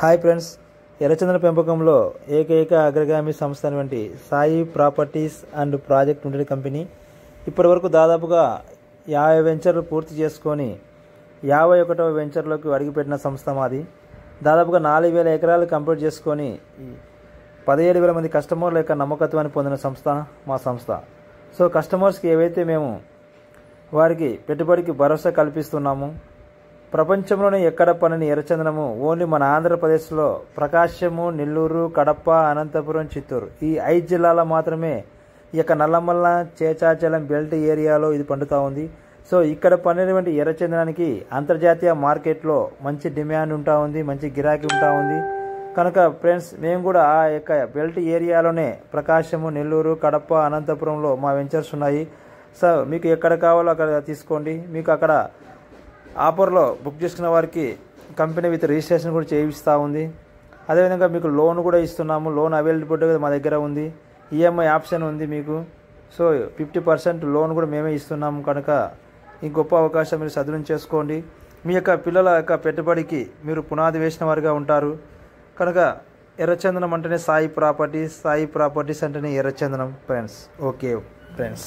Hi friends, ఎర్రచందన పెంపకంలో ఏకైక అగ్రగామి సంస్థ అయినటువంటి Sai properties and project limited company ఇప్పటివరకు దాదాపుగా 50 వెంచర్లు పూర్తి చేసుకొని 51వ వెంచర్లోకి అడుగుపెట్టిన సంస్థ మాది. దాదాపుగా 4000 ఎకరాలు కంప్లీట్ చేసుకొని 17,000 మంది కస్టమర్ల యొక్క నమ్మకత్వాన్ని పొందిన సంస్థ మా సంస్థ. సో కస్టమర్స్కి ఏవైతే మేము వారికి పెట్టుబడికి భరోసా కల్పిస్తున్నాము, ప్రపంచంలోనే ఎక్కడ పనని ఎర్రచందనము ఓన్లీ మన ఆంధ్రప్రదేశ్లో ప్రకాశము, నెల్లూరు, కడప, అనంతపురం, చిత్తూరు ఈ 5 జిల్లాలో మాత్రమే ఈ యొక్క నల్లమల్ల, చేచాచలం బెల్ట్ ఏరియాలో ఇది పండుతూ ఉంది. సో ఇక్కడ పండినటువంటి ఎర్రచందనానికి అంతర్జాతీయ మార్కెట్లో మంచి డిమాండ్ ఉంటా ఉంది, మంచి గిరాకీ ఉంటా ఉంది. కనుక ఫ్రెండ్స్, మేము కూడా ఆ యొక్క బెల్ట్ ఏరియాలోనే ప్రకాశము, నెల్లూరు, కడప, అనంతపురంలో మా వెంచర్స్ ఉన్నాయి. సో మీకు ఎక్కడ కావాలో అక్కడ తీసుకోండి. మీకు అక్కడ ఆఫర్లో బుక్ చేసుకున్న వారికి కంపెనీ విత్ రిజిస్ట్రేషన్ కూడా చేయిస్తూ ఉంది. అదేవిధంగా మీకు లోన్ కూడా ఇస్తున్నాము. లోన్ అవైలబిలిటీ మా దగ్గర ఉంది. ఈఎంఐ ఆప్షన్ ఉంది మీకు. సో 50% లోన్ కూడా మేమే ఇస్తున్నాము. కనుక ఈ గొప్ప అవకాశం మీరు సద్వినియోగం చేసుకోండి. మీ యొక్క పిల్లల యొక్క పెట్టుబడికి మీరు పునాది వేసిన వారిగా ఉంటారు. కనుక ఎర్రచందనం అంటేనే సాయి ప్రాపర్టీస్, సాయి ప్రాపర్టీస్ అంటేనే ఎర్రచందనం ఫ్రెండ్స్. Okay friends.